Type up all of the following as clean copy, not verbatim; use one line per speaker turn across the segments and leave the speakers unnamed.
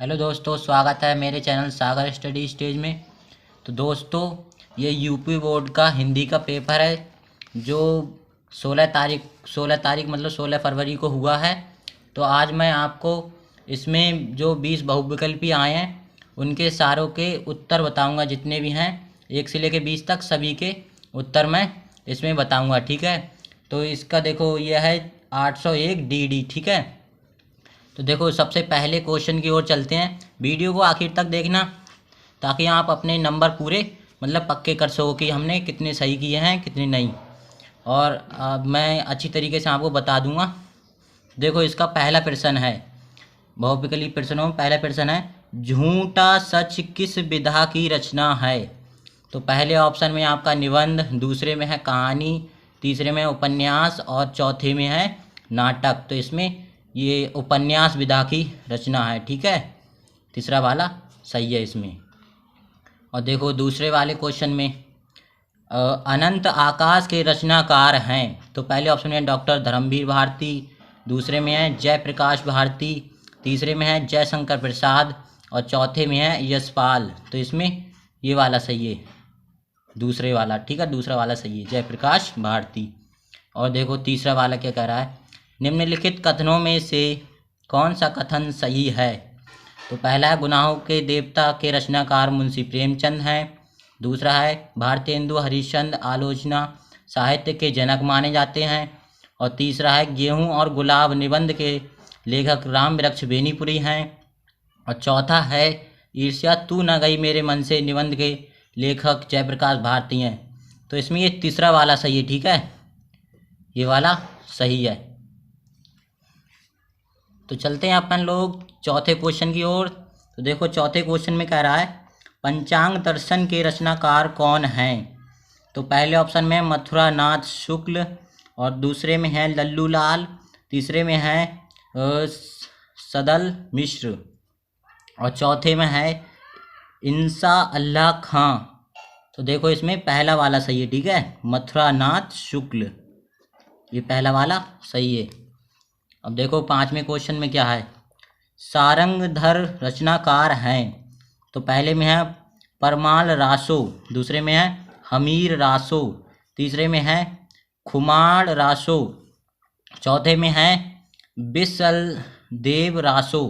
Hello दोस्तों, स्वागत है मेरे चैनल सागर स्टडी स्टेज में। तो दोस्तों, ये यूपी बोर्ड का हिंदी का पेपर है जो 16 तारीख मतलब 16 फरवरी को हुआ है। तो आज मैं आपको इसमें जो 20 बहुविकल्पी आए हैं उनके सारों के उत्तर बताऊंगा, जितने भी हैं 1 से लेकर 20 तक सभी के उत्तर मैं इसमें बताऊंगा। ठीक है, तो इसका देखो यह है 801 DD। ठीक है, तो देखो सबसे पहले क्वेश्चन की ओर चलते हैं। वीडियो को आखिर तक देखना ताकि आप अपने नंबर पूरे मतलब पक्के कर सको कि हमने कितने सही किए हैं कितने नहीं। और मैं अच्छी तरीके से आपको बता दूंगा। देखो इसका पहला प्रश्न है, बहुविकल्पी प्रश्नों में पहला प्रश्न है, झूठा सच किस विधा की रचना है। तो पहले ऑप्शन में आपका निबंध, दूसरे में है कहानी, तीसरे में उपन्यास और चौथे में है नाटक। तो इसमें ये उपन्यास विधा की रचना है। ठीक है, तीसरा वाला सही है इसमें। और देखो दूसरे वाले क्वेश्चन में अनंत आकाश के रचनाकार हैं। तो पहले ऑप्शन में डॉक्टर धर्मवीर भारती, दूसरे में है जयप्रकाश भारती, तीसरे में है जयशंकर प्रसाद और चौथे में है यशपाल। तो इसमें ये वाला सही है, दूसरे वाला। ठीक है, दूसरा वाला सही है, जयप्रकाश भारती। और देखो तीसरा वाला क्या कह रहा है, निम्नलिखित कथनों में से कौन सा कथन सही है। तो पहला है गुनाहों के देवता के रचनाकार मुंशी प्रेमचंद हैं, दूसरा है भारतेंदु हरिश्चंद्र आलोचना साहित्य के जनक माने जाते हैं, और तीसरा है गेहूं और गुलाब निबंध के लेखक राम वृक्ष बेनीपुरी हैं, और चौथा है ईर्ष्या तू न गई मेरे मन से निबंध के लेखक जयप्रकाश भारती हैं। तो इसमें ये तीसरा वाला सही है। ठीक है, ये वाला सही है। तो चलते हैं अपन लोग चौथे क्वेश्चन की ओर। तो देखो चौथे क्वेश्चन में कह रहा है, पंचांग दर्शन के रचनाकार कौन हैं। तो पहले ऑप्शन में मथुरा नाथ शुक्ल, और दूसरे में है लल्लू लाल, तीसरे में है सदल मिश्र, और चौथे में है इंसा अल्लाह खां। तो देखो इसमें पहला वाला सही है। ठीक है, मथुरा नाथ शुक्ल, ये पहला वाला सही है। अब देखो पांचवें क्वेश्चन में क्या है, सारंगधर रचनाकार हैं। तो पहले में है परमाल रासो, दूसरे में है हमीर रासो, तीसरे में है खुमार रासो, चौथे में है बिसल देव रासो।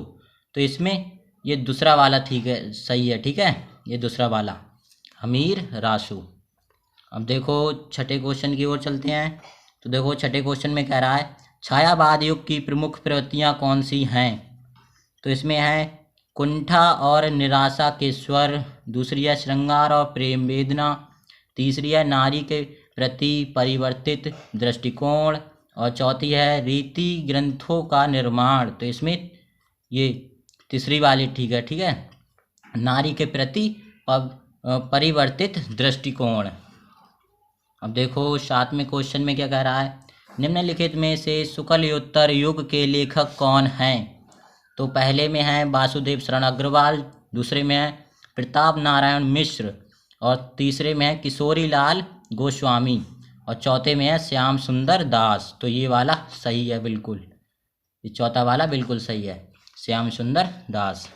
तो इसमें ये दूसरा वाला ठीक है, सही है। ठीक है, ये दूसरा वाला हमीर रासो। अब देखो छठे क्वेश्चन की ओर चलते हैं। तो देखो छठे क्वेश्चन में कह रहा है, छायावाद युग की प्रमुख प्रवृत्तियाँ कौन सी हैं। तो इसमें है कुंठा और निराशा के स्वर, दूसरी है श्रृंगार और प्रेम वेदना, तीसरी है नारी के प्रति परिवर्तित दृष्टिकोण, और चौथी है रीति ग्रंथों का निर्माण। तो इसमें ये तीसरी वाली ठीक है। ठीक है, नारी के प्रति परिवर्तित दृष्टिकोण। अब देखो सातवें क्वेश्चन में क्या कह रहा है, निम्नलिखित में से शुक्लयोत्तर युग के लेखक कौन हैं। तो पहले में है वासुदेव शरण अग्रवाल, दूसरे में है प्रताप नारायण मिश्र, और तीसरे में है किशोरी लाल गोस्वामी, और चौथे में है श्याम सुंदर दास। तो ये वाला सही है बिल्कुल, ये चौथा वाला बिल्कुल सही है, श्याम सुंदर दास।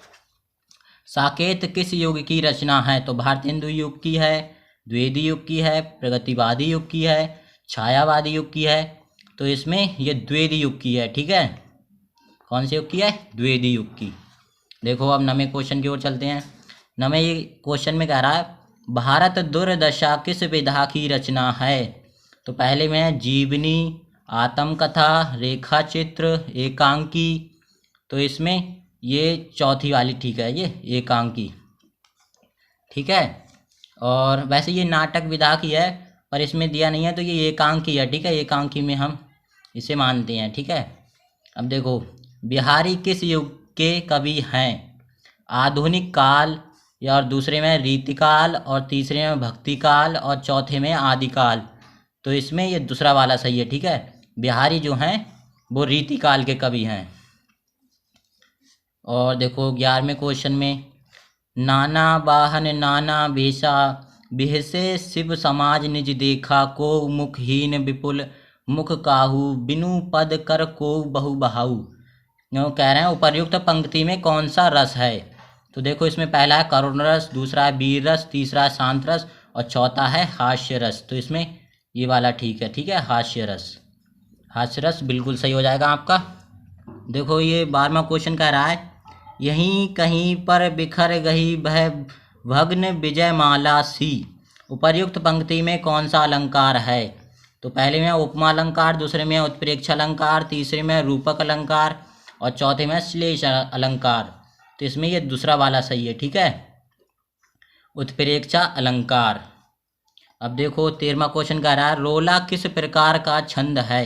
साकेत किस युग की रचना है। तो भारतेंदु युग की है, द्विवेदी युग की है, प्रगतिवादी युग की है, छायावादी युग की है। तो इसमें ये द्विवेदी युग की है। ठीक है, कौन से युग की है, द्विवेदी युग की। देखो अब नवे क्वेश्चन की ओर चलते हैं। नवे क्वेश्चन में कह रहा है, भारत दुर्दशा किस विधा की रचना है। तो पहले में है जीवनी, आत्मकथा, रेखा चित्र, एकांकी। तो इसमें ये चौथी वाली ठीक है, ये एकांकी। ठीक है, और वैसे ये नाटक विधा की है पर इसमें दिया नहीं है, तो ये एकांकी है। ठीक है, एकांकी में हम इसे मानते हैं। ठीक है, अब देखो बिहारी किस युग के कवि हैं। आधुनिक काल, या और दूसरे में रीतिकाल, और तीसरे में भक्तिकाल, और चौथे में आदिकाल। तो इसमें ये दूसरा वाला सही है। ठीक है, बिहारी जो हैं वो रीतिकाल के कवि हैं। और देखो 11वें क्वेश्चन में, नाना वाहन नाना भेषा बिहसे शिव समाज निज देखा को मुखहीन विपुल मुख काहू बिनु पद कर को बहु बहाऊ। कह रहे हैं उपर्युक्त पंक्ति में कौन सा रस है। तो देखो इसमें पहला है करुण रस, दूसरा है वीर रस, तीसरा है शांत रस और चौथा है हास्य रस। तो इसमें ये वाला ठीक है, हास्य रस। हास्य रस बिल्कुल सही हो जाएगा आपका। देखो ये 12वां क्वेश्चन कह रहा है यहीं कहीं पर बिखर गई वह भग्न विजयमाला सी, उपर्युक्त पंक्ति में कौन सा अलंकार है। तो पहले में उपमा अलंकार, दूसरे में उत्प्रेक्ष अलंकार, तीसरे में रूपक अलंकार और चौथे में श्लेष अलंकार। तो इसमें ये दूसरा वाला सही है, ठीक है, उत्प्रेक्षा अलंकार। अब देखो 13वां क्वेश्चन कह रहा है रोला किस प्रकार का छंद है।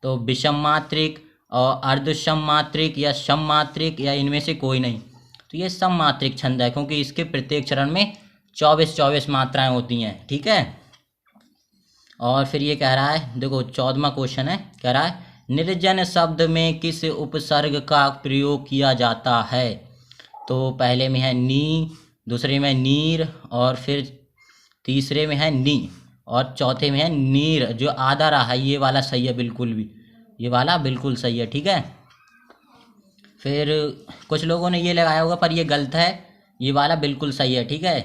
तो विषम मात्रिक और अर्धसम मात्रिक या सम मात्रिक या इनमें से कोई नहीं। तो ये सम मात्रिक छंद है क्योंकि इसके प्रत्येक चरण में 24 मात्राएं होती हैं, ठीक है। और फिर ये कह रहा है देखो 14वां क्वेश्चन है, कह रहा है निर्जन शब्द में किस उपसर्ग का प्रयोग किया जाता है। तो पहले में है नी, दूसरे में नीर और फिर तीसरे में है नी और चौथे में है नीर। जो आधा रहा है ये वाला सही है, बिल्कुल भी ये वाला बिल्कुल सही है, ठीक है। फिर कुछ लोगों ने ये लगाया होगा पर ये गलत है, ये वाला बिल्कुल सही है, ठीक है।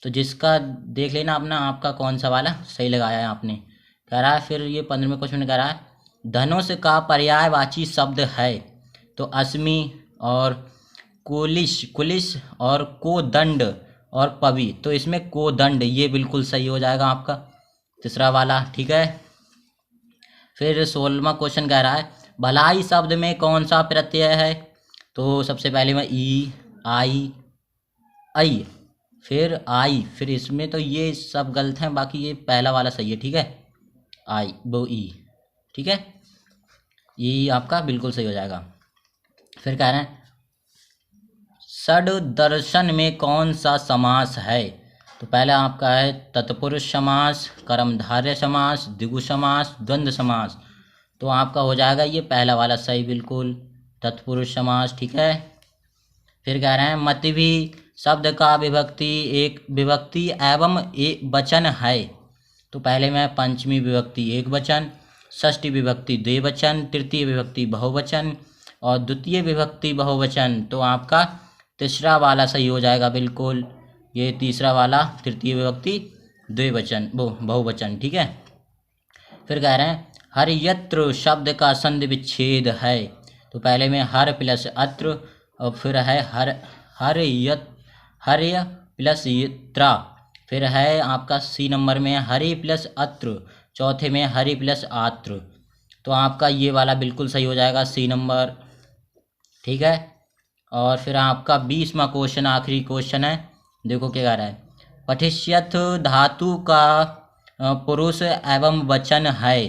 तो जिसका देख लेना अपना आपका कौन सा वाला सही लगाया है आपने। कह रहा है फिर ये 15वें क्वेश्चन में कह रहा है धनुष का पर्यायवाची शब्द है। तो अस्मि और कुलिश और कोदंड और पवि। तो इसमें कोदंड ये बिल्कुल सही हो जाएगा आपका तीसरा वाला, ठीक है। फिर 16वां क्वेश्चन कह रहा है भलाई शब्द में कौन सा प्रत्यय है। तो सबसे पहले में ई, आई, फिर आई, फिर इसमें तो ये सब गलत हैं, बाकी ये पहला वाला सही है, ठीक है, आई वो ई, ठीक है, ये आपका बिल्कुल सही हो जाएगा। फिर कह रहे हैं षड दर्शन में कौन सा समास है। तो पहला आपका है तत्पुरुष समास, कर्मधारय समास, द्विगु समास, द्वंद्व समास। तो आपका हो जाएगा ये पहला वाला सही, बिल्कुल तत्पुरुष समास, ठीक है। फिर कह रहे हैं मतिभि शब्द का विभक्ति एक विभक्ति एवं एक वचन है। तो पहले में पंचमी विभक्ति एक वचन, षष्ठी विभक्ति द्विवचन, तृतीय विभक्ति बहुवचन और द्वितीय विभक्ति बहुवचन। तो आपका तीसरा वाला सही हो जाएगा, बिल्कुल ये तीसरा वाला तृतीय विभक्ति द्विवचन बहुवचन, ठीक है। फिर कह रहे हैं हर्यत्र शब्द का संधि विच्छेद है। तो पहले में हर प्लस अत्र और फिर है हर्य प्लस यत्रा, फिर है आपका सी नंबर में हरि प्लस अत्र, चौथे में हरि प्लस आत्र। तो आपका ये वाला बिल्कुल सही हो जाएगा सी नंबर, ठीक है। और फिर आपका 20वां क्वेश्चन आखिरी क्वेश्चन है, देखो क्या कह रहा है पठिष्यथ धातु का पुरुष एवं वचन है।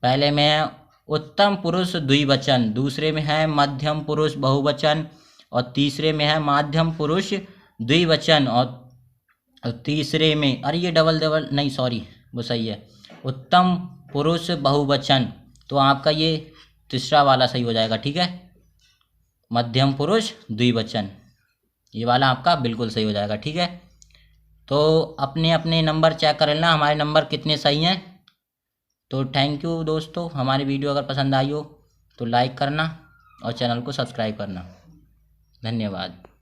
पहले में उत्तम पुरुष द्विवचन, दूसरे में है मध्यम पुरुष बहुवचन और तीसरे में है माध्यम पुरुष द्विवचन और तीसरे में अरे ये डबल नहीं सॉरी वो सही है उत्तम पुरुष बहुवचन। तो आपका ये तीसरा वाला सही हो जाएगा, ठीक है, मध्यम पुरुष द्विवचन, ये वाला आपका बिल्कुल सही हो जाएगा, ठीक है। तो अपने अपने नंबर चेक कर लेना हमारे नंबर कितने सही हैं। तो थैंक यू दोस्तों, हमारी वीडियो अगर पसंद आई हो तो लाइक करना और चैनल को सब्सक्राइब करना। धन्यवाद।